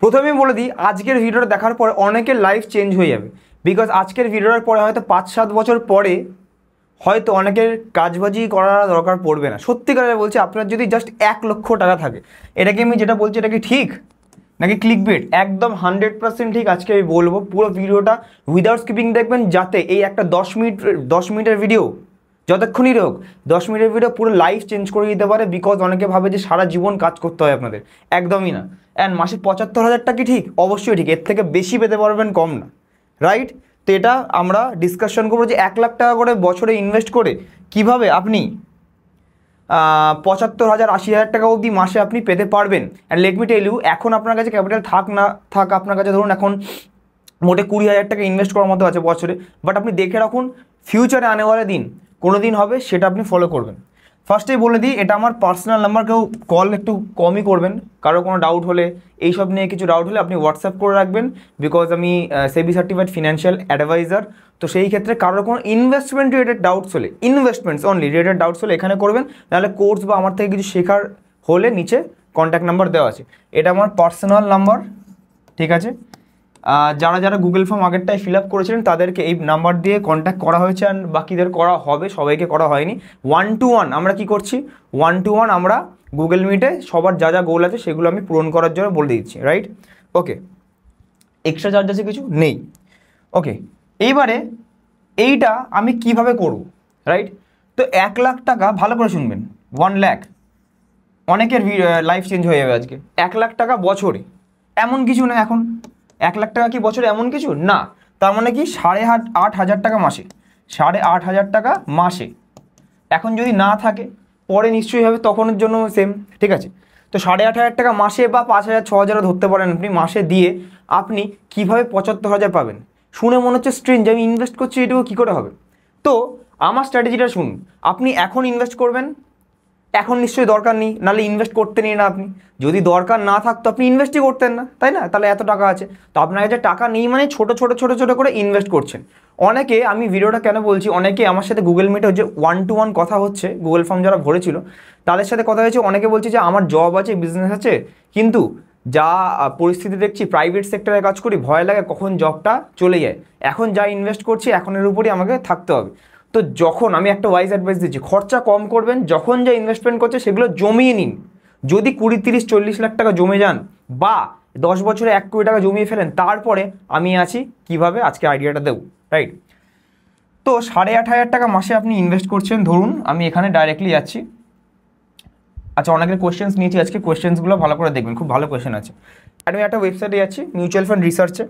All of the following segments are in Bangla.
প্রথমেই বলে দিই, আজকের ভিডিওটা দেখার পরে অনেকের লাইফ চেঞ্জ হয়ে যাবে। বিকজ আজকের ভিডিওটার পরে হয়তো 5-7 বছর পরে হয়তো অনেকের কাজবাজি করার দরকার পড়বে না। সত্যিকারে বলছি, আপনার যদি জাস্ট 1 লক্ষ টাকা থাকে, এটা কি আমি যেটা বলছি এটা কি ঠিক নাকি ক্লিকবেট? একদম 100% ঠিক। আজকে আমি বলবো পুরো ভিডিওটা উইদাউট স্কিপিং দেখবেন, যাতে এই একটা 10 মিনিটের ভিডিও যতক্ষণই হোক, 10 মিনিটের ভিডিও পুরো লাইফ চেঞ্জ করে দিতে পারে। বিকজ অনেকে ভাবে যে সারা জীবন কাজ করতে হয় আপনাদের, একদমই না। অ্যান্ড মাসে 75,000 টাকা কি ঠিক? অবশ্যই ঠিক, এর থেকে বেশি পেতে পারবেন, কম না, রাইট? তো এটা আমরা ডিসকাশন করবো যে 1 লাখ টাকা করে বছরে ইনভেস্ট করে কিভাবে আপনি 75,000 80,000 টাকা অবধি মাসে আপনি পেতে পারবেন। And let me tell you, এখন আপনার কাছে ক্যাপিটাল থাক না থাক, আপনার কাছে ধরুন এখন মোটে 20,000 টাকা ইনভেস্ট করার মতো আছে বছরে, বাট আপনি দেখে রাখুন ফিউচারে আনেওয়ালা দিন কোনো দিন হবে, সেটা আপনি ফলো করবেন। ফার্স্টেই বলে দিই, এটা আমার পার্সোনাল নাম্বার, কেউ কল একটু কমই করবেন। কারো কোনো ডাউট হলে, এইসব নিয়ে কিছু ডাউট হলে আপনি হোয়াটসঅ্যাপ করে রাখবেন। বিকজ আমি সেবি সার্টিফাইড ফিনান্সিয়াল অ্যাডভাইজার, তো সেই ক্ষেত্রে কারোর কোনো ইনভেস্টমেন্ট রিলেটেড ডাউটস হলে, ইনভেস্টমেন্টস অনলি রিলেটেড ডাউটস হলে এখানে করবেন। নাহলে কোর্স বা আমার থেকে কিছু শেখার হলে নিচে কন্ট্যাক্ট নাম্বার দেওয়া আছে, এটা আমার পার্সোনাল নাম্বার, ঠিক আছে? যারা যারা গুগল ফর্ম আগেরটায় ফিল আপ করেছিলেন তাদেরকে এই নাম্বার দিয়ে কন্ট্যাক্ট করা হয়েছে, অ্যান্ড বাকিদের করা হবে, সবাইকে করা হয়নি। 1-to-1 আমরা কি করছি, 1-to-1 আমরা গুগল মিটে সবার যা যা গোল আছে সেগুলো আমি পূরণ করার জন্য বলে দিচ্ছি, রাইট? ওকে, এক্সট্রা চার্জ আছে কিছু নেই। ওকে, এইবারে এইটা আমি কিভাবে করব, রাইট? তো 1 লাখ টাকা, ভালো করে শুনবেন, 1 লাখ, অনেকের লাইফ চেঞ্জ হয়ে যাবে আজকে। 1 লাখ টাকা বছরে এমন কিছু না, এখন 1 লাখ টাকা কি বছরে এমন কিছু না। তার মানে কি 8,500 টাকা মাসে, 8,500 টাকা মাসে। এখন যদি না থাকে পরে নিশ্চয়ই হবে, তখনের জন্য সেম, ঠিক আছে? তো 8,500 টাকা মাসে বা 5,000 6,000 ধরতে পারেন আপনি মাসে দিয়ে, আপনি কিভাবে 75,000 পাবেন? শুনে মনে হচ্ছে স্ট্রেঞ্জ, আমি ইনভেস্ট করছি, এটুকু কী করে হবে? তো আমার স্ট্র্যাটেজিটা শুনুন। আপনি এখন ইনভেস্ট করবেন, এখন নিশ্চয়ই দরকার নেই, নাহলে ইনভেস্ট করতে নিই না আপনি। যদি দরকার না থাকতো আপনি ইনভেস্টই করতেন না, তাই না? তাহলে এত টাকা আছে, তো আপনার কাছে টাকা নেই মানে ছোটো ছোটো ছোটো ছোটো করে ইনভেস্ট করছেন। অনেকে, আমি ভিডিওটা কেন বলছি, অনেকে আমার সাথে গুগল মিটে যে 1-to-1 কথা হচ্ছে, গুগল ফর্ম যারা ভরেছিল তাদের সাথে কথা হয়েছে, অনেকে বলছে যে আমার জব আছে, বিজনেস আছে, কিন্তু যা পরিস্থিতি দেখছি প্রাইভেট সেক্টরে কাজ করি, ভয় লাগে কখন জবটা চলে যায়, এখন যা ইনভেস্ট করছি এখনের উপরই আমাকে থাকতে হবে। তো যখন আমি একটা ওয়াইজ অ্যাডভাইস দিচ্ছি, খরচা কম করবেন, যখন যা ইনভেস্টমেন্ট করছে সেগুলো জমিয়ে নিন। যদি 20, 30, 40 লাখ টাকা জমে যান, বা 10 বছরে 1 কোটি টাকা জমিয়ে ফেলেন, তারপরে আমি আছি কিভাবে আজকে আইডিয়াটা দেবো, রাইট? তো 8,500 টাকা মাসে আপনি ইনভেস্ট করছেন, ধরুন আমি এখানে ডাইরেক্টলি যাচ্ছি। আচ্ছা, অনেকের কোয়েশ্চেন্স নিয়েছি আজকে, কোয়েশ্চেন্সগুলো ভালো করে দেখবেন, খুব ভালো কোয়েশ্চেন আছে। আমি একটা ওয়েবসাইটে যাচ্ছি, মিউচুয়াল ফান্ড রিসার্চে।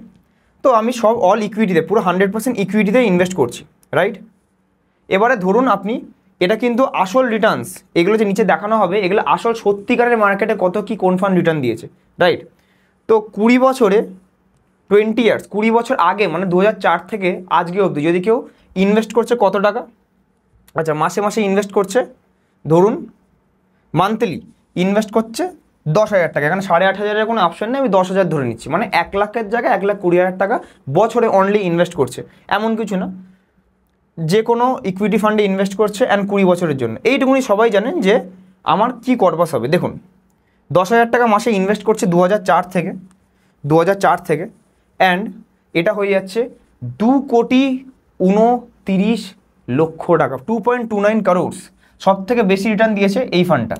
তো আমি সব অল ইকুইটিতে, পুরো 100% ইকুইটিতে ইনভেস্ট করছি, রাইট? এবারে ধরুন আপনি, এটা কিন্তু আসল রিটার্নস, এগুলো যে নিচে দেখানো হবে এগুলো আসল সত্যিকারের মার্কেটে কত কি কোন ফান্ড রিটার্ন দিয়েছে, রাইট? তো 20 বছরে 20 ইয়ার্স, 20 বছর আগে মানে 2004 থেকে আজকে অবধি যদি কেউ ইনভেস্ট করছে কত টাকা, আচ্ছা মাসে মাসে ইনভেস্ট করছে, ধরুন মান্থলি ইনভেস্ট করছে 10,000 টাকা, এখানে 8,500-এর কোনো অপশন নেই, আমি 10,000 ধরে নিচ্ছি, মানে 1 লাখের জায়গায় 1,20,000 টাকা বছরে অনলি ইনভেস্ট করছে। এমন কিছু না, যে কোনো ইকুইটি ফান্ডে ইনভেস্ট করছে, অ্যান্ড 20 বছরের জন্য। এইটুকুনি সবাই জানেন যে আমার কি করবাস হবে। দেখুন 10,000 টাকা মাসে ইনভেস্ট করছে 2004 থেকে, অ্যান্ড এটা হয়ে যাচ্ছে 2,29,00,000 টাকা, 2.29 crores। সব থেকে বেশি রিটার্ন দিয়েছে এই ফান্ডটা,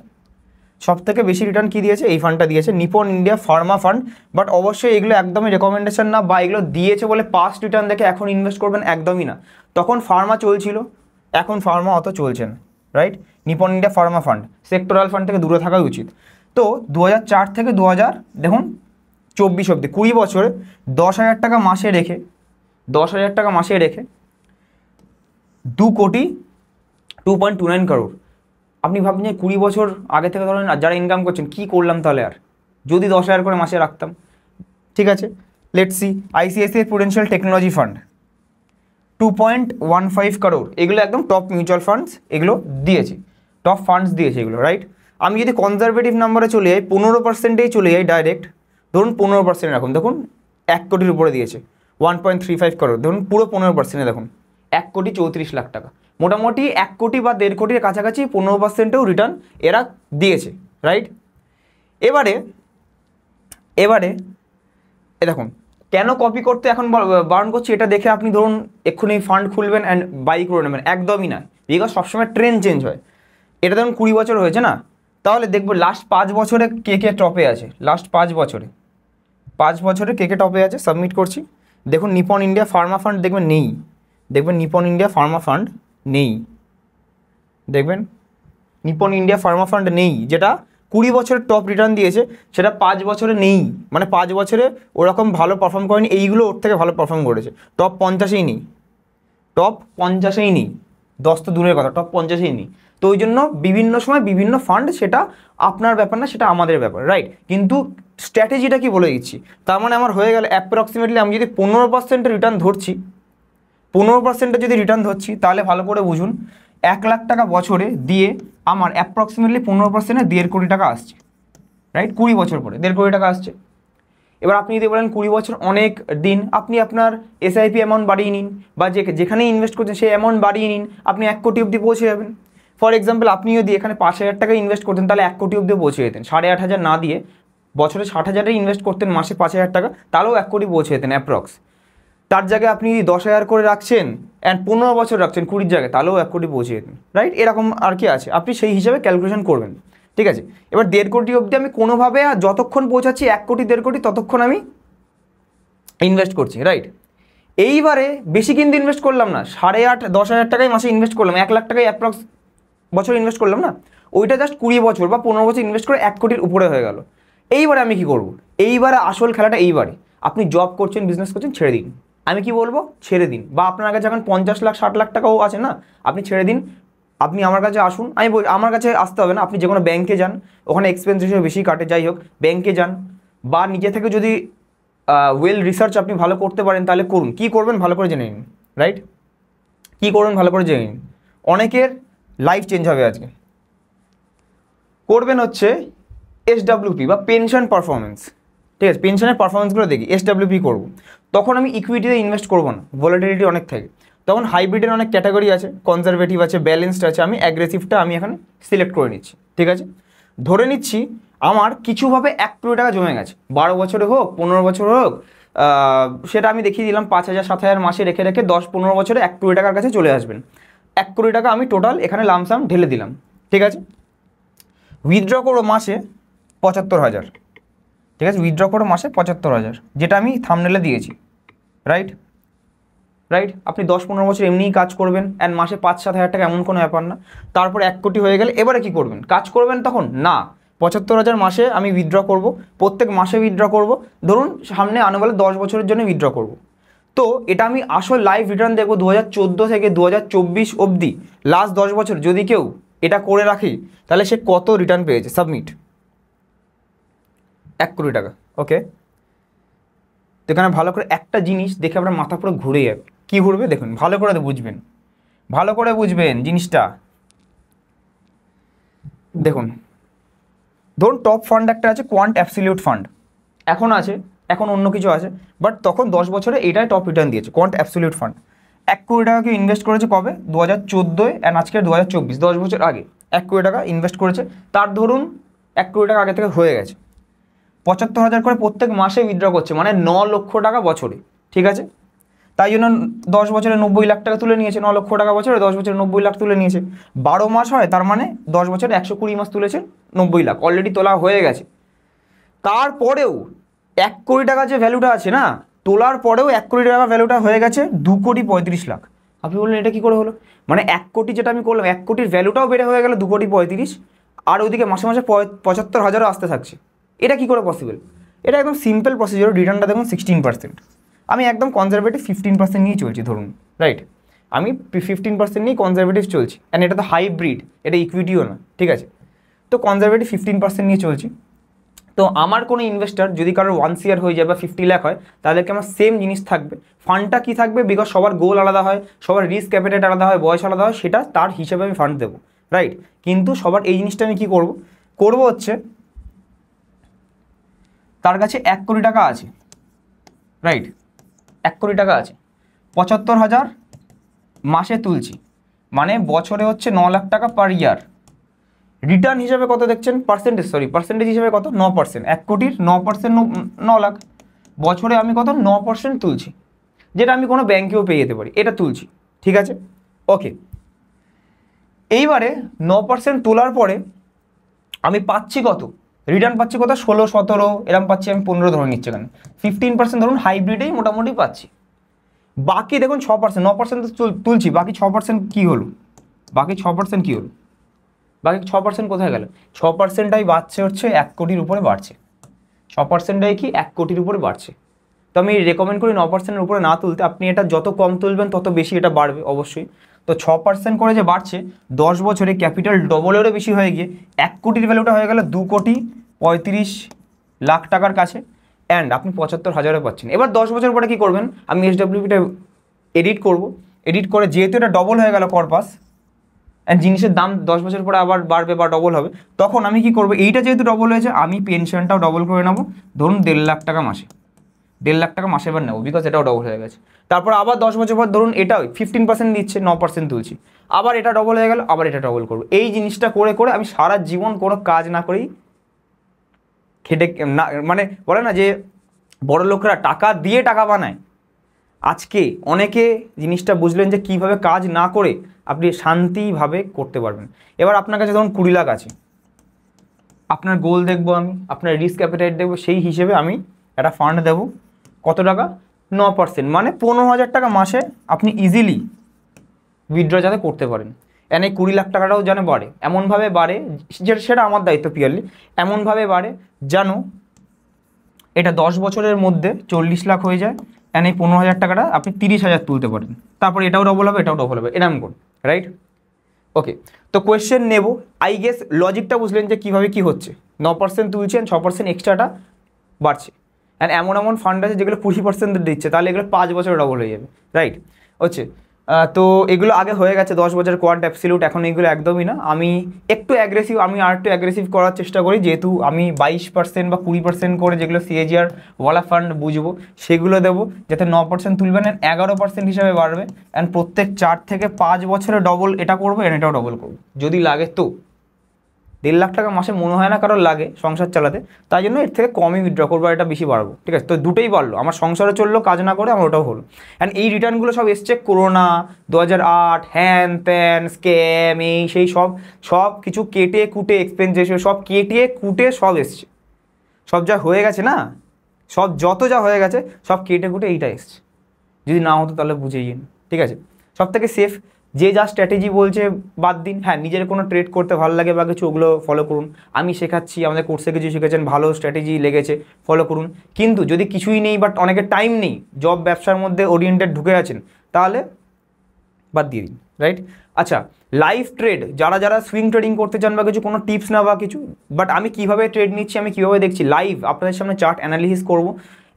সব থেকে বেশি রিটার্ন কী দিয়েছে? এই ফান্ডটা দিয়েছে, Nipon India Pharma fund. But অবশ্যই এগুলো একদমই রেকমেন্ডেশন না, বা এগুলো দিয়েছে বলে পাস্ট রিটার্ন দেখে এখন ইনভেস্ট করবেন, একদমই না। তখন ফার্মা চলছিল, এখন ফার্মা অত চলছে না, right? Nipon India Pharma fund, sectoral fund থেকে দূরে থাকাই উচিত। তো 2004 থেকে 2024 অবধি 20 বছরে 10,000 টাকা মাসে রেখে, 10,000 টাকা মাসে রেখে 2,29 crore। আপনি ভাবছেন যে 20 বছর আগে থেকে ধরেন যারা ইনকাম করছেন কী করলাম তাহলে, আর যদি 10,000 করে মাসে রাখতাম, ঠিক আছে? Let's see, ICICI Prudential technology fund 2.15 crore, এগুলো একদম টপ মিউচুয়াল ফান্ডস, এগুলো দিয়েছে, টপ ফান্ডস দিয়েছে এগুলো, রাইট? আমি যদি কনজারভেটিভ নাম্বারে চলে যাই, 15%-এই চলে যাই ডাইরেক্ট, ধরুন 15% রাখুন, দেখুন 1 কোটির উপরে দিয়েছে, 1.35 crore, ধরুন পুরো 15%-এ দেখুন 1,34,00,000 টাকা, মোটামুটি 1 কোটি বা 1.5 কোটির কাছাকাছি 15%-এও রিটার্ন এরা দিয়েছে, রাইট? এবারে এ দেখুন কেন কপি করতে এখন বারণ করছি, এটা দেখে আপনি ধরুন এক্ষুনি ফান্ড খুলবেন অ্যান্ড বাই করে নেবেন, একদমই না। বিকজ সবসময় ট্রেন্ড চেঞ্জ হয়। এটা ধরুন 20 বছর হয়েছে না, তাহলে দেখবো লাস্ট 5 বছরে কে কে টপে আছে, লাস্ট 5 বছরে কে কে টপে আছে। সাবমিট করছি। দেখুন নিপন ইন্ডিয়া ফার্মা ফান্ড দেখবেন নেই, দেখবেন নিপন ইন্ডিয়া ফার্মা ফান্ড নেই, দেখবেন নিপন ইন্ডিয়া ফার্মা ফান্ড নেই, যেটা 20 বছরের টপ রিটার্ন দিয়েছে সেটা 5 বছরে নেই। মানে 5 বছরে ওরকম ভালো পারফর্ম করেনি, এইগুলো ওর থেকে ভালো পারফর্ম করেছে। টপ 50-এই নেই, টপ 50-এই নেই, 10 তো দূরের কথা, টপ 50-এই নেই। তো ওই জন্য বিভিন্ন সময় বিভিন্ন ফান্ড, সেটা আপনার ব্যাপার না, সেটা আমাদের ব্যাপার, রাইট। কিন্তু স্ট্র্যাটেজিটা কি বলে দিচ্ছি। তার মানে আমার হয়ে গেল অ্যাপ্রক্সিমেটলি আমি যদি 15% রিটার্ন ধরছি, 15% যদি রিটার্ন ধরছি, তাহলে ভালো করে বুঝুন 1 লাখ টাকা বছরে দিয়ে আমার অ্যাপ্রক্সিমেটলি 15%-এ 1.5 কোটি টাকা আসছে, রাইট। 20 বছর পরে 1.5 কোটি টাকা আসছে। এবার আপনি যদি বলেন 20 বছর অনেক দিন, আপনি আপনার এসআইপি অ্যামাউন্ট বাড়িয়ে নিন, বা যেখানে ইনভেস্ট করছেন সেই অ্যামাউন্ট বাড়িয়ে নিন, আপনি 1 কোটি অবধি পৌঁছে যাবেন। ফর এক্সাম্পল আপনি যদি এখানে 5,000 টাকা ইনভেস্ট করতেন, তাহলে 1 কোটি অবধি পৌঁছে যেতেন। 8,500 না দিয়ে বছরে 60,000-এ ইনভেস্ট করতেন, মাসে 5,000 টাকা, তাহলেও 1 কোটি পৌঁছে যেতেন অ্যাপ্রক্স। তার জায়গায় আপনি 10,000 করে রাখছেন অ্যান্ড 15 বছর রাখছেন 20-র জায়গায়, তাহলেও 1 কোটি পৌঁছে যেতেন, রাইট। এরকম আর কি আছে, আপনি সেই হিসাবে ক্যালকুলেশন করবেন, ঠিক আছে। এবার 1.5 কোটি অবধি আমি কোনোভাবে যতক্ষণ পৌঁছাচ্ছি 1 কোটি 1.5 কোটি ততক্ষণ আমি ইনভেস্ট করছি, রাইট। এইবারে বেশি কিন্তু ইনভেস্ট করলাম না, 8,500-10,000 টাকায় মাসে ইনভেস্ট করলাম, 1 লাখ টাকায় অ্যাপ্রক্স বছর ইনভেস্ট করলাম না, ওইটা জাস্ট 20 বছর বা 15 বছর ইনভেস্ট করে 1 কোটির উপরে হয়ে গেল। এইবারে আমি কি করব, এইবারে আসল খেলাটা এইবারে। আপনি জব করছেন, বিজনেস করছেন, ছেড়ে দিন। আমি কি বলবো, ছেড়ে দিন। বা আপনার কাছে যখন 50 লাখ 60 লাখ টাকাও আছে না, আপনি ছেড়ে দিন। আপনি আমার কাছে আসুন, আমি আমার কাছে আসতে হবে না, আপনি যে কোনো ব্যাংকে যান, ওখানে এক্সপেন্স হিসেবে বেশি কাটে, যাই হোক ব্যাংকে যান। বা নিজে থেকে যদি ওয়েল রিসার্চ আপনি ভালো করতে পারেন তাহলে করুন। কি করবেন ভালো করে জেনে নিন, রাইট। কি করবেন ভালো করে জেনে নিন, অনেকের লাইফ চেঞ্জ হবে আজকে। করবেন হচ্ছে এসডব্লিউপি বা পেনশন পারফরমেন্স, ঠিক আছে। পেনশনের পারফরমেন্সগুলো দেখি, এসডব্লিউপি করবো, তখন আমি ইকুইটিতে ইনভেস্ট করবো না, ভলাটিলিটি অনেক থাকে। তখন হাইব্রিডের অনেক ক্যাটাগরি আছে, কনজারভেটিভ আছে, ব্যালেন্সড আছে। আমি অ্যাগ্রেসিভটা আমি এখানে সিলেক্ট করে নিচ্ছি, ঠিক আছে। ধরে নিচ্ছি আমার কিছুভাবে 1 কোটি টাকা জমে গেছে, 12 বছরে হোক 15 বছর হোক, সেটা আমি দেখিয়ে দিলাম। 5,000 7,000 মাসে রেখে রেখে 10-15 বছরে 1 কোটি টাকার কাছে চলে আসবেন। 1 কোটি টাকা আমি টোটাল এখানে লামসাম ঢেলে দিলাম, ঠিক আছে। উইথড্র করো মাসে 75,000, ঠিক আছে। উইথড্র করো মাসে 75,000, যেটা আমি থাম্বনেলে দিয়েছি, রাইট। আপনি 10-15 বছর এমনিই কাজ করবেন অ্যান্ড মাসে 5-7 হাজার টাকা এমন কোনো ব্যাপার না। তারপর 1 কোটি হয়ে গেলে এবারে কি করবেন, কাজ করবেন তখন না। 75,000 মাসে আমি উইথড্র করব, প্রত্যেক মাসে উইথড্র করব। ধরুন সামনে আনে বলে 10 বছরের জন্য উইথড্র করব। তো এটা আমি আসল লাইভ রিটার্ন দেখবো 2014 থেকে 2024 অবধি, লাস্ট 10 বছর যদি কেউ এটা করে রাখি, তাহলে সে কত রিটার্ন পেয়েছে। সাবমিট। 1 কোটি টাকা, ওকে। তো এখানে ভালো করে একটা জিনিস দেখে আপনার মাথা পুরো ঘুরে যাবে। কী ঘুরবে দেখুন, ভালো করে বুঝবেন, ভালো করে বুঝবেন জিনিসটা। দেখুন ধরুন টপ ফান্ড একটা আছে, কোয়ান্ট অ্যাবসলিউট ফান্ড, এখন আছে, এখন অন্য কিছু আছে, বাট তখন 10 বছরে এটাই টপ রিটার্ন দিয়েছে, কোয়ান্ট অ্যাবসলিউট ফান্ড। 1 কোটি টাকা কেউ ইনভেস্ট করেছে কবে, 2014 অ্যান্ড আজকের 2024, 10 বছর আগে 1 কোটি টাকা ইনভেস্ট করেছে। তার ধরুন 1 কোটি টাকা আগে থেকে হয়ে গেছে, 75,000 করে প্রত্যেক মাসে উইথড্র করছে, মানে 9 লক্ষ টাকা বছরে, ঠিক আছে। তাই জন্য 10 বছরে 90 লাখ টাকা তুলে নিয়েছে, 9 লক্ষ টাকা বছরে 10 বছরে 90 লাখ তুলে নিয়েছে। 12 মাস হয়, তার মানে 10 বছরে 120 মাস তুলেছে, 90 লাখ অলরেডি তোলা হয়ে গেছে। তারপরেও 1 কোটি টাকা যে ভ্যালুটা আছে না, তোলার পরেও 1 কোটি টাকা ভ্যালুটা হয়ে গেছে 2,35,00,000। আপনি বললেন এটা কী করে হলো, মানে 1 কোটি যেটা আমি করলাম, 1 কোটির ভ্যালুটাও বেড়ে হয়ে গেল 2,35,00,000, আর ওইদিকে মাসে মাসে 75,000ও আসতে থাকছে। এটা কী করে পসিবল? এটা একদম সিম্পল প্রসিজার। রিটার্নটা দেখুন 16%। আমি একদম কনজারভেটিভ 15% নিয়েই চলছি ধরুন, রাইট। আমি 15% নিয়েই কনজারভেটিভ চলছি, অ্যান্ড এটা তো হাইব্রিড, এটা ইকুইটিও না, ঠিক আছে। তো কনজারভেটিভ 15% নিয়ে চলছি। তো আমার কোনো ইনভেস্টার যদি কারোর 1 ইয়ার হয়ে যায় বা 50 লাখ হয়, তাদেরকে আমার সেম জিনিস থাকবে। ফান্ডটা কী থাকবে, বিকজ সবার গোল আলাদা হয়, সবার রিস্ক ক্যাপিটাল আলাদা হয়, বয়স আলাদা হয়, সেটা তার হিসেবে আমি ফান্ড দেবো, রাইট। কিন্তু সবার এই জিনিসটা আমি কী করবো হচ্ছে, তার কাছে 1 কোটি টাকা আছে, রাইট। 1 কোটি টাকা আছে, 75,000 মাসে তুলছি, মানে বছরে হচ্ছে 9 লাখ টাকা পার ইয়ার। রিটার্ন হিসাবে কত দেখছেন, পার্সেন্টেজ হিসাবে কত, 9%। 1 কোটির 9%, 9 লাখ। বছরে আমি কত 9% তুলছি, যেটা আমি কোনো ব্যাংকেও পেয়ে যেতে পারি, এটা তুলছি, ঠিক আছে। ওকে, এইবারে 9% তোলার পরে আমি পাচ্ছি কত, রিটার্ন পাচ্ছি কত, 16-17 এরকম পাচ্ছি, আমি 15 ধরে নিচ্ছি এখানে, 15% ধরুন হাইব্রিডেই মোটামুটি পাচ্ছি। বাকি দেখুন 6%, 9% তো তুলছি, বাকি 6% কী হলো, বাকি 6% কী হলো, বাকি 6% কোথায় গেল, 6%টাই বাড়ছে হচ্ছে 1 কোটির উপরে বাড়ছে, 6%টাই কি 1 কোটির উপরে বাড়ছে। তো আমি রেকমেন্ড করি 9%-এর উপরে না তুলতে, আপনি এটা যত কম তুলবেন তত বেশি এটা বাড়বে অবশ্যই। তো 6% করে যে বাড়ছে, 10 বছরে ক্যাপিটাল ডবলেরও বেশি হয়ে গিয়ে 1 কোটির ভ্যালুটা হয়ে গেল 2,35,00,000 টাকার কাছে, অ্যান্ড আপনি 75,000-এ পাচ্ছেন। এবার 10 বছর পরে কী করবেন, আমি SWPটা এডিট করব, এডিট করে যেহেতু এটা ডবল হয়ে গেল কর্পাস, অ্যান্ড জিনিসের দাম 10 বছর পরে আবার বাড়বে বা ডবল হবে, তখন আমি কি করব, এইটা যেহেতু ডবল হয়েছে আমি পেনশনটাও ডবল করে নেবো, ধরুন 1.5 লাখ টাকা মাসে, 1.5 লাখ টাকা মাসে এবার নেবো, বিকজ এটাও ডবল হয়ে গেছে। তারপর আবার 10 বছর পর ধরুন এটাও 15% দিচ্ছে, 9% তুলছি, আবার এটা ডবল হয়ে গেল, আবার এটা ডবল করবো। এই জিনিসটা করে করে আমি সারা জীবন কোনো কাজ না করেই খেটে না, মানে বলে না যে বড় লোকরা টাকা দিয়ে টাকা বানায়, আজকে অনেকে জিনিসটা বুঝলেন যে কিভাবে কাজ না করে আপনি শান্তিভাবে করতে পারবেন। এবার আপনার কাছে ধরুন 20 লাখ আছে, আপনার গোল দেখবো আমি, আপনার রিস্ক অ্যাপিটাইট দেখবো, সেই হিসেবে আমি একটা ফান্ড দেবো, কত টাকা, 9%, মানে 15,000 টাকা মাসে আপনি ইজিলি উইথড্র যাতে করতে পারেন। এনে 20 লাখ টাকাটাও যেন বাড়ে, এমনভাবে বাড়ে, সেটা আমার দায়িত্ব পিওরলি, এমনভাবে বাড়ে যেন এটা 10 বছরের মধ্যে 40 লাখ হয়ে যায়, অ্যান্ড এই 15,000 টাকাটা আপনি 30,000 তুলতে পারেন, তারপর এটাও ডবল হবে, এটাও ডবল হবে, এরকম করুন, রাইট। ওকে, তো কোয়েশ্চেন নেব, আই গেস লজিকটা বুঝলেন যে কীভাবে কী হচ্ছে, 9% তুলছেন, 6% এক্সট্রাটা বাড়ছে, অ্যান্ড এমন এমন ফান্ড আছে যেগুলো 20% দিচ্ছে, তাহলে এগুলো 5 বছরে ডবল হয়ে যাবে, রাইট। হচ্ছে তো এগুলো আগে হয়ে গেছে 10 বছরের কোয়ান্ট অ্যাবসলিউট, এখন এগুলো একদমই না, আমি একটু অ্যাগ্রেসিভ, আমি আর একটু অ্যাগ্রেসিভ করার চেষ্টা করি, যেহেতু আমি 22% বা 20% করে যেগুলো CAGR ওয়ালা ফান্ড বুঝবো সেগুলো দেবো, যাতে 9% তুলবেন, 11% হিসাবে বাড়বে, অ্যান্ড প্রত্যেক 4 থেকে 5 বছরে ডবল এটা করবো, এটাও ডবল করবো, যদি লাগে তো। 1.5 লাখ টাকা মাসে মনে হয় না কারোর লাগে সংসার চালাতে, তাই জন্য এর থেকে কমই উইথড্র করবো, এটা বেশি বাড়বো, ঠিক আছে। তো দুটোই বাড়লো, আমার সংসারে চললো, কাজ না করে আমার ওটাও হলো। অ্যান্ড এই রিটার্নগুলো সব এসছে করোনা, 2008, হ্যান ত্যান স্ক্যাম, এই সেই সব কিছু কেটে কুটে, এক্সপেন্স সব কেটে কুটে সব এসছে, সব যা হয়ে গেছে না, সব যত যা হয়ে গেছে সব কেটে কুটে এইটা এসছে, যদি না হতো তাহলে বুঝেই না, ঠিক আছে। সব থেকে সেফ, যে যা স্ট্র্যাটেজি বলছে বাদ দিন, হ্যাঁ নিজের কোনো ট্রেড করতে ভালো লাগে বা কিছু, ওগুলো ফলো করুন, আমি শেখাচ্ছি, আমাদের কোর্সে কিছু শিখেছেন, ভালো স্ট্র্যাটেজি লেগেছে, ফলো করুন। কিন্তু যদি কিছুই নেই, বাট অনেকের টাইম নেই, জব ব্যবসার মধ্যে ওরিয়েন্টেড ঢুকে আছেন, তাহলে বাদ দিয়ে দিন, রাইট। আচ্ছা, লাইভ ট্রেড যারা যারা সুইং ট্রেডিং করতে চান বা কিছু, কোনো টিপস না বা কিছু, বাট আমি কীভাবে ট্রেড নিচ্ছি, আমি কীভাবে দেখছি, লাইভ আপনাদের সামনে চার্ট অ্যানালিসিস করবো,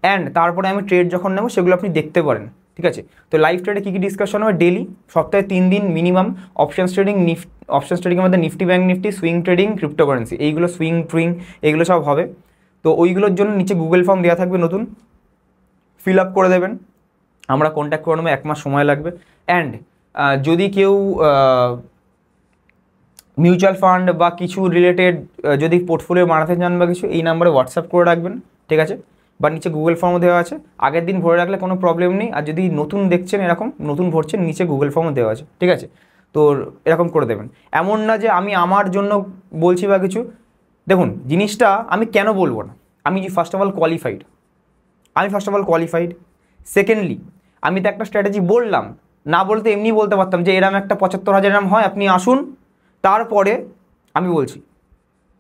অ্যান্ড তারপরে আমি ট্রেড যখন নেবো সেগুলো আপনি দেখতে পারেন, ঠিক আছে। তো লাইভ ট্রেডে কী কী ডিসকাশন হবে, ডেলি, সপ্তাহে 3 দিন মিনিমাম, অপশনস ট্রেডিংয়ের মধ্যে Nifty bank Nifty, swing trading, cryptocurrency, এইগুলো সুইং ট্রিং এগুলো সব হবে। তো ওইগুলোর জন্য নিচে গুগল ফর্ম দেওয়া থাকবে নতুন, ফিল আপ করে দেবেন, আমরা কন্ট্যাক্ট করে নেবো, 1 মাস সময় লাগবে। অ্যান্ড যদি কেউ মিউচুয়াল ফান্ড বা কিছু রিলেটেড যদি পোর্টফোলিও বানাতে চান বা কিছু, এই নাম্বারে হোয়াটসঅ্যাপ করে রাখবেন, ঠিক আছে, বা নিচে গুগল ফর্মও দেওয়া আছে, আগের দিন ভরে রাখলে কোনো প্রবলেম নেই। আর যদি নতুন দেখছেন, এরকম নতুন ভরছেন, নিচে গুগল ফর্মও দেওয়া আছে, ঠিক আছে। তো এরকম করে দেবেন, এমন না যে আমি আমার জন্য বলছি বা কিছু। দেখুন জিনিসটা আমি কেন বলবো না, আমি first of all qualified, secondly আমি তো একটা স্ট্র্যাটেজি বললাম, না বলতে এমনি বলতে পারতাম যে এরম একটা 75,000 এরম হয়, আপনি আসুন, তারপরে আমি বলছি,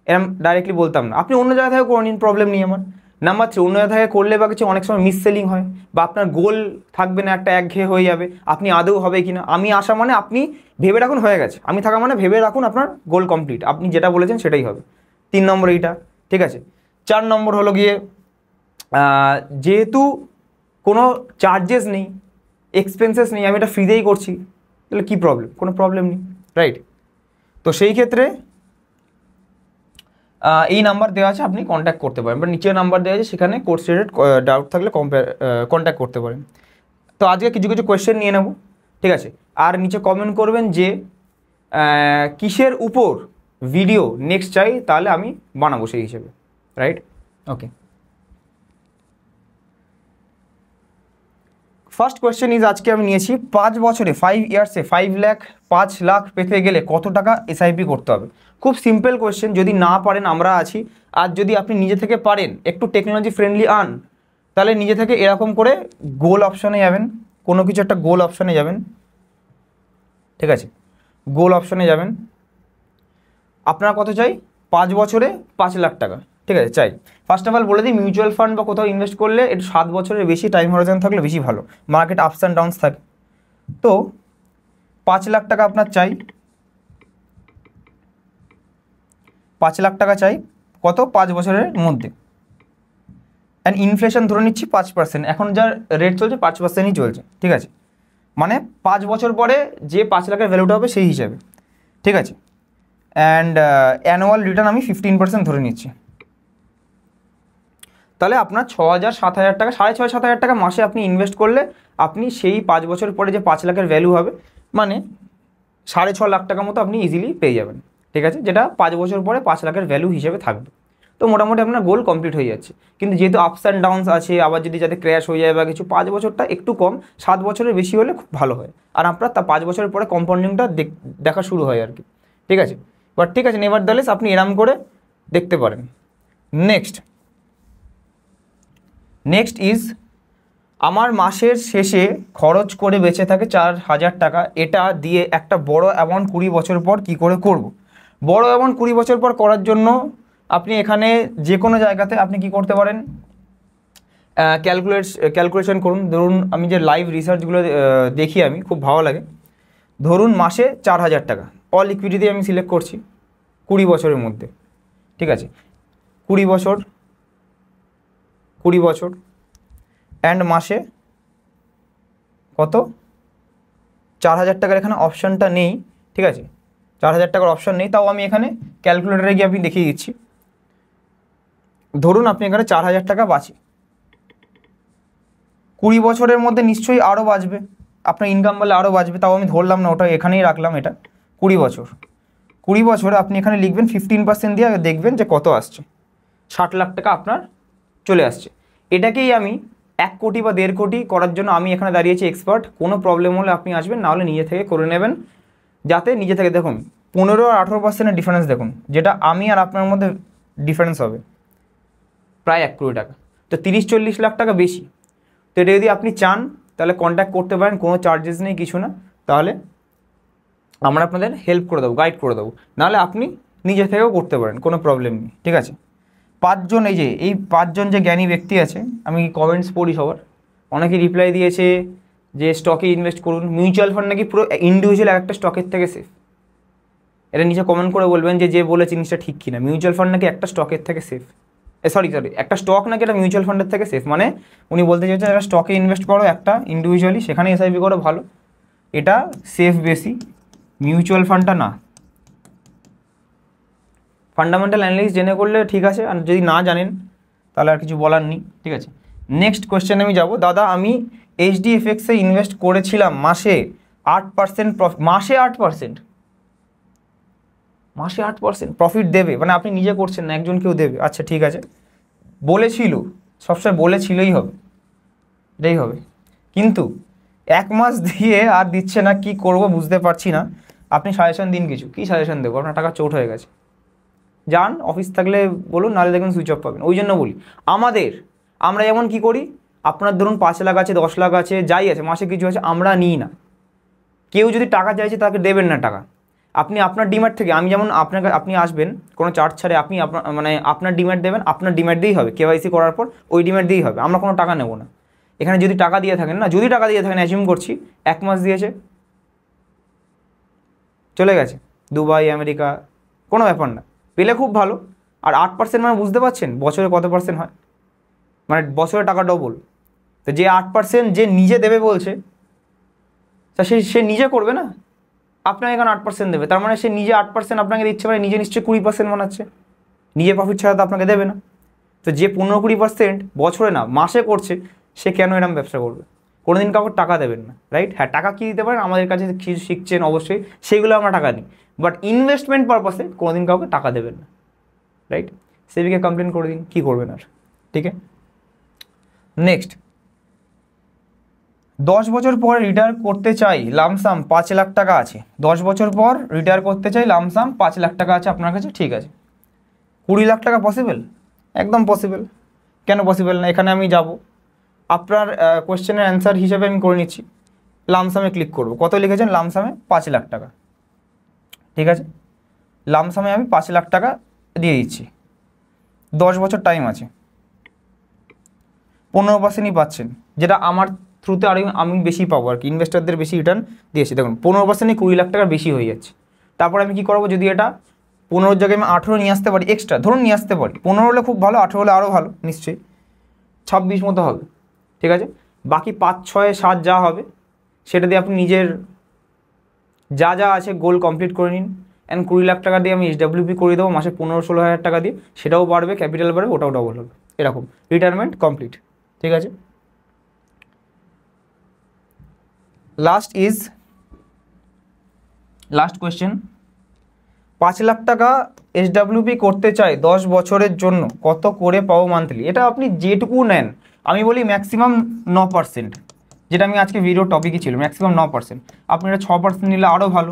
এরম ডাইরেক্টলি বলতাম না। আপনি অন্য জায়গা থেকে করে নিন, প্রবলেম নেই আমার। নাম্বার 3, অন্য জায়গা থেকে করলে বা কিছু অনেক সময় মিস সেলিং হয়, বা আপনার গোল থাকবে না, একটা একঘেয়ে হয়ে যাবে, আপনি আদৌ হবে কি না। আমি আসা মানে আপনি ভেবে রাখুন হয়ে গেছে, আমি থাকা মানে ভেবে রাখুন আপনার গোল কমপ্লিট, আপনি যেটা বলেছেন সেটাই হবে। 3 নম্বর এইটা, ঠিক আছে। 4 নম্বর হলো গিয়ে, যেহেতু কোনো চার্জেস নেই, এক্সপেন্সেস নেই, আমি এটা ফ্রিতেই করছি, তাহলে কী প্রবলেম, কোনো প্রবলেম নেই, রাইট। তো সেই ক্ষেত্রে এই নাম্বার দেওয়া আছে, আপনি কন্ট্যাক্ট করতে পারেন, বা নিচে নাম্বার দেওয়া আছে, সেখানে কোর্স রিলেটেড ডাউট থাকলে কন্ট্যাক্ট করতে পারেন। তো আজকে কিছু কিছু কোয়েশ্চেন নিয়ে নেব, ঠিক আছে। আর নিচে কমেন্ট করবেন যে কিসের উপর ভিডিও নেক্সট চাই, তাহলে আমি বানাবো সেই হিসেবে, right. Okay. First question is আজকে আমি নিয়েছি 5 বছরে 5 ইয়ার্সে 5 লাখ পেতে গেলে কত টাকা এসআইপি করতে হবে। খুব সিম্পল কোয়েশ্চেন, যদি না পারেন আমরা আছি, আর যদি আপনি নিজে থেকে পারেন একটু টেকনোলজি ফ্রেন্ডলি তাহলে নিজে থেকে এরকম করে গোল অপশনে যাবেন, কোনো কিছু একটা গোল অপশনে যাবেন, ঠিক আছে, গোল অপশনে যাবেন। আপনার কত চাই? 5 বছরে 5 লাখ টাকা, ঠিক আছে, চাই। ফার্স্ট অফ অল বলে দিই, মিউচুয়াল ফান্ড বা কোথাও ইনভেস্ট করলে একটু 7 বছরের বেশি টাইম হরাইজন থাকলে বেশি ভালো, মার্কেট আপস অ্যান্ড ডাউনস থাকে। তো 5 লাখ টাকা আপনার চাই, 5 লাখ টাকা চাই কত? 5 বছরের মধ্যে। অ্যান্ড ইনফ্লেশন ধরে নিচ্ছি 5%, এখন যার রেট চলছে 5%ই চলছে, ঠিক আছে, মানে 5 বছর পরে যে 5 লাখের ভ্যালুটা হবে সেই হিসাবে, ঠিক আছে। অ্যান্ড অ্যানুয়াল রিটার্ন আমি 15% ধরে নিচ্ছি। তাহলে আপনার 6,000 7,000 টাকা, 6,500 7,000 টাকা মাসে আপনি ইনভেস্ট করলে আপনি সেই 5 বছর পরে যে 5 লাখের ভ্যালু হবে, মানে 6.5 লাখ টাকা মতো আপনি ইজিলি পেয়ে যাবেন, ঠিক আছে, যেটা 5 বছর পরে 5 লাখের ভ্যালু হিসেবে থাকবে। তো মোটামুটি আপনার গোল কমপ্লিট হয়ে যাচ্ছে। কিন্তু যেহেতু আপস অ্যান্ড ডাউনস আছে, আবার যদি যাতে ক্র্যাশ হয়ে যায় বা কিছু, 5 বছরটা একটু কম, 7 বছরের বেশি হলে খুব ভালো হয়, আর আপনার 5 বছরের পরে কম্পাউন্ডিংটা দেখা শুরু হয় আর কি, ঠিক আছে। বাট ঠিক আছে, নেভারদালেস আপনি এরম করে দেখতে পারেন। নেক্সট ইজ, আমার মাসের শেষে খরচ করে বেঁচে থাকে 4,000 টাকা, এটা দিয়ে একটা বড় অ্যামাউন্ট 20 বছর পর কি করে করব। বড় অ্যামাউন্ট 20 বছর পর করার জন্য আপনি এখানে যে কোনো জায়গাতে আপনি কি করতে পারেন, ক্যালকুলেশন করুন। ধরুন আমি যে লাইভ রিসার্চগুলো দেখি আমি, খুব ভালো লাগে। ধরুন মাসে 4,000 টাকা অল ইকুইটিতে আমি সিলেক্ট করছি 20 বছরের মধ্যে, ঠিক আছে, 20 বছর অ্যান্ড মাসে কত? 4,000 টাকার এখানে অপশানটা নেই, ঠিক আছে, 4,000 টাকার অপশান নেই, তাও আমি এখানে ক্যালকুলেটারে গিয়ে আপনি দেখিয়ে দিচ্ছি। ধরুন আপনি এখানে 4,000 টাকা বাঁচে, 20 বছরের মধ্যে নিশ্চয়ই আরও বাঁচবে, আপনার ইনকাম বলে আরও বাঁচবে, তাও আমি ধরলাম না, ওটা এখানেই রাখলাম। এটা 20 বছরে আপনি এখানে লিখবেন 15% দিয়ে, দেখবেন যে কত আসছে, 60 লাখ টাকা আপনার চলে আসছে। এটাকেই আমি 1 কোটি বা 1.5 কোটি করার জন্য আমি এখানে দাঁড়িয়েছি এক্সপার্ট। কোনো প্রবলেম হলে আপনি আসবেন, নাহলে নিজে থেকে করে নেবেন, যাতে নিজে থেকে দেখুন 15 আর 18%-এর ডিফারেন্স দেখুন, যেটা আমি আর আপনার মধ্যে ডিফারেন্স হবে প্রায় 1 কোটি টাকা, তো 30-40 লাখ টাকা বেশি। তো এটা যদি আপনি চান তাহলে কন্ট্যাক্ট করতে পারেন, কোনো চার্জেস নেই, কিছু না, তাহলে আমরা আপনাদের হেল্প করে দেবো, গাইড করে দেবো, নাহলে আপনি নিজে থেকেও করতে পারেন, কোনো প্রবলেম নেই, ঠিক আছে। 5 জন, এই 5 জন যে জ্ঞানী ব্যক্তি আছে, আমি কমেন্টস পড়ি সবার, অনেকে রিপ্লাই দিয়েছে যে স্টকে ইনভেস্ট করুন, মিউচুয়াল ফান্ড নাকি পুরো ইন্ডিভিজুয়াল একটা স্টকের থেকে সেফ। এটা নিচে কমেন্ট করে বলবেন যে বলে জিনিসটা ঠিক কিনা। মিউচুয়াল ফান্ড নাকি একটা স্টকের থেকে সেফ, সরি একটা স্টক নাকি একটা মিউচুয়াল ফান্ডের থেকে সেফ, মানে উনি বলতে চাইছেন একটা স্টকে ইনভেস্ট করো একটা ইন্ডিভিজুয়ালি, সেখানে এসআইপি করো ভালো, এটা সেফ বেশি, মিউচুয়াল ফান্ডটা না। ফান্ডামেন্টাল অ্যানালিসিস জেনে করলে ঠিক আছে, আর যদি না জানেন তাহলে আর কিছু বলার নেই, ঠিক আছে। নেক্সট কোয়েশ্চেনে আমি যাব। দাদা আমি HDFX-এ ইনভেস্ট করেছিলাম, মাসে 8% প্রফিট, মাসে 8% প্রফিট দেবে, মানে আপনি নিজে করছেন না, একজন কেউ দেবে, আচ্ছা ঠিক আছে, বলেছিল, সবসময় বলেছিলই হবে, এটাই হবে, কিন্তু 1 মাস দিয়ে আর দিচ্ছে না, কি করব বুঝতে পারছি না, আপনি সাজেশন দিন কিছু। কি সাজেশন দেবো? আপনার টাকা চোট হয়ে গেছে, যান অফিস থাকলে বলুন, নাহলে দেখুন সুইচ অফ পাবেন। ওই জন্য বলি, আমরা যেমন কি করি, আপনার ধরুন 5 লাখ আছে, 10 লাখ আছে, যাই আছে, মাসে কিছু আছে, আমরা নিই না। কেউ যদি টাকা চাইছে তাকে দেবেন না টাকা, আপনি আপনার ডিম্যাট থেকে, আমি যেমন আপনি আসবেন কোনো চার্জ ছাড়ে, আপনি আপনার ডিম্যাট দেবেন, আপনার ডিম্যাট দিয়েই হবে, KYC করার পর ওই ডিম্যাট দিয়েই হবে, আমরা কোনো টাকা নেব না এখানে। যদি টাকা দিয়ে থাকেন না, যদি টাকা দিয়ে থাকেন, অ্যাজিউম করছি 1 মাস দিয়েছে, চলে গেছে দুবাই, আমেরিকা, কোনো ব্যাপার না, পেলে খুব ভালো। আর 8% মানে বুঝতে পারছেন বছরে কত পার্সেন্ট হয়, মানে বছরে টাকা ডবল। তো যে 8% যে নিজে দেবে বলছে, তা সে নিজে করবে না, আপনাকে এখানে 8% দেবে, তার মানে সে নিজে 8% আপনাকে দিচ্ছে, মানে নিজে নিশ্চয়ই 20% বানাচ্ছে, নিজে প্রফিট ছাড়া তো আপনাকে দেবে না। তো যে 15-20% বছরে না মাসে করছে, সে কেন এরকম ব্যবসা করবে? কোনোদিন কাউকে টাকা দেবেন না, রাইট? হ্যাঁ, টাকা কি দিতে পারেন, আমাদের কাছে কিছু শিখছেন অবশ্যই, সেগুলো আমরা টাকা নিই, বাট ইনভেস্টমেন্ট পারপাসে কোনোদিন কাউকে টাকা দেবেন না, রাইট? সেবিকে কমপ্লেন করে দিন, কী করবেন আর, ঠিক আছে। নেক্সট, 10 বছর পর রিটায়ার করতে চাই, লামসাম 5 লাখ টাকা আছে। 10 বছর পর রিটায়ার করতে চাই, লামসাম 5 লাখ টাকা আছে আপনার কাছে, ঠিক আছে। 20 লাখ টাকা পসিবল? একদম পসিবল। কেন পসিবল না? এখানে আমি যাব, আপনার কোয়েশ্চেনের অ্যান্সার হিসেবে আমি করে নিচ্ছি, লামসামে ক্লিক করব। কত লিখেছেন? লামসামে 5 লাখ টাকা, ঠিক আছে। লামসামে আমি 5 লাখ টাকা দিয়ে দিচ্ছি। 10 বছর টাইম আছে, 15%ই পাচ্ছেন, যেটা আমার থ্রুতে আরও আমি বেশি পাবো আর কি, ইনভেস্টারদের বেশি রিটার্ন দিয়েছি। দেখুন 15%ই 20 লাখ টাকার বেশি হয়ে যাচ্ছে। তারপর আমি কি করবো, যদি এটা 15 জায়গায় আমি 18 নিয়ে আসতে পারি, এক্সট্রা ধরুন নিয়ে আসতে পারি, 15 হলে খুব ভালো, 18 হলে আরও ভালো, নিশ্চয়ই 26 মতো হবে, ঠিক আছে। বাকি 5, 6, 7 যা হবে সেটা দিয়ে আপনি নিজের যা যা আছে গোল কমপ্লিট করে নিন। অ্যান্ড 20 লাখ টাকা দিয়ে আমি HWP করে দেবো মাসে 15-16 হাজার টাকা দিয়ে, সেটাও বাড়বে, ক্যাপিটাল বাড়বে, ওটাও ডবল হবে, এরকম রিটায়ারমেন্ট কমপ্লিট, ঠিক আছে। লাস্ট কোয়েশ্চেন, 5 লাখ টাকা HWP করতে চাই 10 বছরের জন্য, কত করে পাবো মান্থলি? এটা আপনি যেটুকু নেন, আমি বলি ম্যাক্সিমাম 9%, যেটা আমি আজকে ভিডিও টপিকই ছিল, ম্যাক্সিমাম 9%। আপনি এটা 6% নিলে আরও ভালো।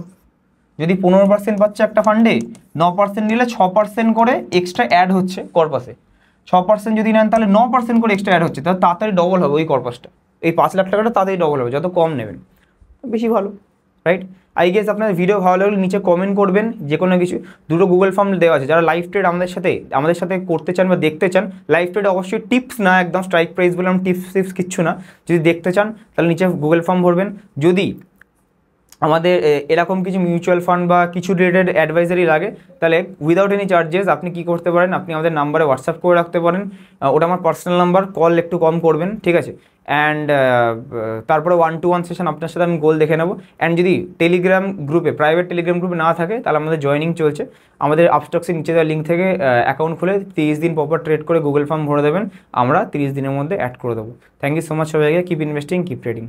যদি 15% পাচ্ছে একটা ফান্ডে, 9% নিলে 6% করে এক্সট্রা অ্যাড হচ্ছে কর্পাসে। 6% যদি নেন তাহলে 9% করে এক্সট্রা অ্যাড হচ্ছে, তাহলে তাড়াতাড়ি ডবল হবে ওই কর্পাসটা। এই 5 লাখ টাকাটা তাড়াতাড়ি ডবল হবে, যত কম নেবেন বেশি ভালো, রাইট। আই গেস আপনার ভিডিও ভালো লাগলে নিচে কমেন্ট করবেন যে কোনো কিছু। দুটো গুগল ফর্ম দেওয়া আছে, যারা লাইভ ট্রেড আমাদের সাথে করতে চান বা দেখতে চান, লাইভ ট্রেড অবশ্যই টিপস না, একদম স্ট্রাইক প্রাইস বললাম, টিপস কিচ্ছু না। যদি দেখতে চান তাহলে নিচে গুগল ফর্ম ভরবেন। যদি আমাদের এরকম কিছু মিউচুয়াল ফান্ড বা কিছু রিলেটেড অ্যাডভাইজারি লাগে, তাহলে উইদাউট এনি চার্জেস আপনি কি করতে পারেন, আপনি আমাদের নাম্বারে হোয়াটসঅ্যাপ করে রাখতে পারেন। ওটা আমার পার্সোনাল নাম্বার, কল একটু কম করবেন, ঠিক আছে। অ্যান্ড তারপরে 1-to-1 সেশন আপনার সাথে আমি গোল দেখে নেবো। অ্যান্ড যদি টেলিগ্রাম গ্রুপে, প্রাইভেট টেলিগ্রাম গ্রুপে না থাকে, তাহলে আমাদের জয়েনিং চলছে। আমাদের আপস্টক্সের নিচে দেওয়া লিঙ্ক থেকে অ্যাকাউন্ট খুলে 30 দিন প্রপার ট্রেড করে গুগল ফর্ম ভরে দেবেন, আমরা 30 দিনের মধ্যে অ্যাড করে দেবো। থ্যাংক ইউ সো মাচ সবাইকে। Keep investing, keep trading.